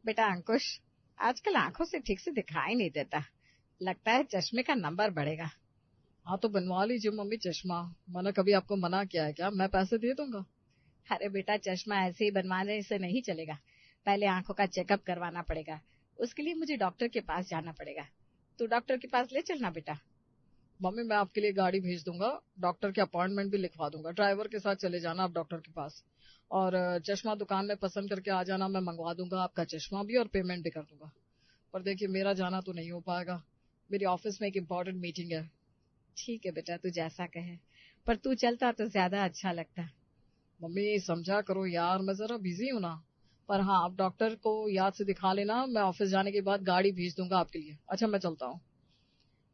बेटा अंकुश, आजकल आंखों से ठीक से दिखाई नहीं देता। लगता है चश्मे का नंबर बढ़ेगा। हाँ तो बनवा लीजिए मम्मी चश्मा। मैंने कभी आपको मना किया है क्या? मैं पैसे दे दूंगा। अरे बेटा, चश्मा ऐसे ही बनवाने से नहीं चलेगा। पहले आंखों का चेकअप करवाना पड़ेगा। उसके लिए मुझे डॉक्टर के पास जाना पड़ेगा। तू डॉक्टर के पास ले चलना बेटा। मम्मी मैं आपके लिए गाड़ी भेज दूंगा, डॉक्टर के अपॉइंटमेंट भी लिखवा दूंगा। ड्राइवर के साथ चले जाना आप डॉक्टर के पास। और चश्मा दुकान में पसंद करके आ जाना, मैं मंगवा दूंगा आपका चश्मा भी और पेमेंट भी कर दूंगा। पर देखिए मेरा जाना तो नहीं हो पाएगा, मेरी ऑफिस में एक इम्पोर्टेंट मीटिंग है। ठीक है बेटा, तू जैसा कहे, पर तू चलता तो ज्यादा अच्छा लगता। मम्मी समझा करो यार, मैं जरा बिजी हूं ना। पर हाँ आप डॉक्टर को याद से दिखा लेना, मैं ऑफिस जाने के बाद गाड़ी भेज दूंगा आपके लिए। अच्छा मैं चलता हूँ।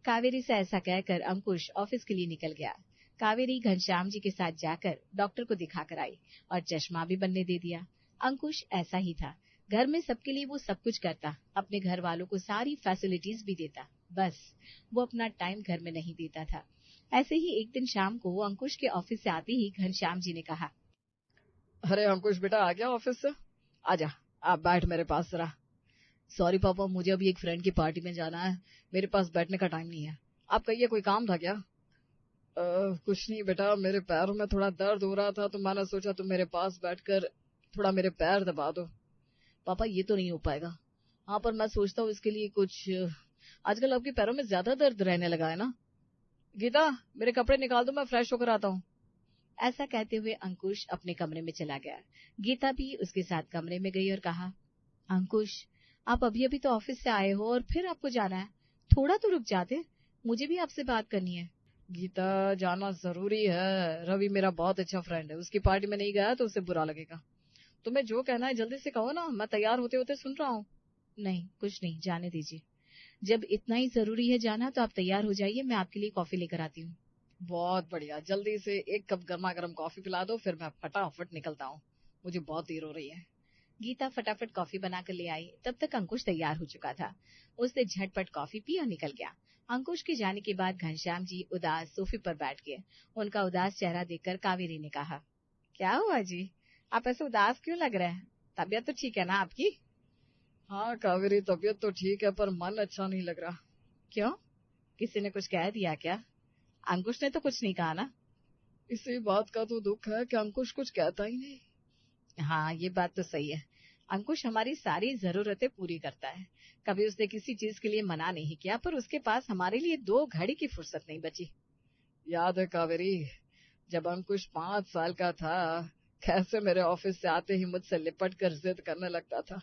कावेरी से ऐसा कहकर अंकुश ऑफिस के लिए निकल गया। कावेरी घनश्याम जी के साथ जाकर डॉक्टर को दिखाकर आई और चश्मा भी बनने दे दिया। अंकुश ऐसा ही था। घर में सबके लिए वो सब कुछ करता, अपने घर वालों को सारी फैसिलिटीज भी देता, बस वो अपना टाइम घर में नहीं देता था। ऐसे ही एक दिन शाम को अंकुश के ऑफिस से आते ही घनश्याम जी ने कहा, अरे अंकुश बेटा आ गया ऑफिस से? आजा, आप बैठ मेरे पास जरा। सॉरी पापा, मुझे अभी एक फ्रेंड की पार्टी में जाना है, मेरे पास बैठने का टाइम नहीं है। आप कहिए कोई काम था क्या? कुछ नहीं बेटा, मेरे पैरों में थोड़ा दर्द हो रहा था तो मैंने सोचा तुम मेरे पास बैठकर थोड़ा मेरे पैर दबा दो। पापा ये तो नहीं हो पाएगा। हाँ पर मैं सोचता हूँ इसके लिए कुछ, आजकल आपके पैरों में ज्यादा दर्द रहने लगा है ना। गीता मेरे कपड़े निकाल दो, मैं फ्रेश होकर आता हूँ। ऐसा कहते हुए अंकुश अपने कमरे में चला गया। गीता भी उसके साथ कमरे में गई और कहा, अंकुश, आप अभी अभी तो ऑफिस से आए हो और फिर आपको जाना है। थोड़ा तो रुक जाते, मुझे भी आपसे बात करनी है। गीता जाना जरूरी है, रवि मेरा बहुत अच्छा फ्रेंड है, उसकी पार्टी में नहीं गया तो उसे बुरा लगेगा। तुम्हें जो कहना है जल्दी से कहो ना, मैं तैयार होते होते सुन रहा हूँ। नहीं, कुछ नहीं, जाने दीजिए। जब इतना ही जरूरी है जाना तो आप तैयार हो जाइए, मैं आपके लिए कॉफी लेकर आती हूँ। बहुत बढ़िया, जल्दी से एक कप गर्मा गर्म कॉफी पिला दो, फिर मैं फटाफट निकलता हूँ, मुझे बहुत देर हो रही है। गीता फटाफट कॉफी बनाकर ले आई। तब तक अंकुश तैयार हो चुका था। उसने झटपट कॉफी पी और निकल गया। अंकुश के जाने के बाद घनश्याम जी उदास सोफे पर बैठ गए। उनका उदास चेहरा देखकर कावेरी ने कहा, क्या हुआ जी, आप ऐसे उदास क्यों लग रहे हैं? तबीयत तो ठीक है ना आपकी? हाँ कावेरी, तबीयत तो ठीक है पर मन अच्छा नहीं लग रहा। क्यों, किसी ने कुछ कह दिया क्या? अंकुश ने तो कुछ नहीं कहा ना? इसी बात का तो दुख है कि अंकुश कुछ कहता ही नहीं। हाँ, ये बात तो सही है। अंकुश हमारी सारी जरूरतें पूरी करता है। कभी उसने किसी चीज के लिए मना नहीं किया, पर उसके पास हमारे लिए 2 घड़ी की फुर्सत नहीं बची। याद है कावेरी, जब अंकुश 5 साल का था, कैसे मेरे ऑफिस से आते ही मुझसे लिपट कर जिद करने लगता था।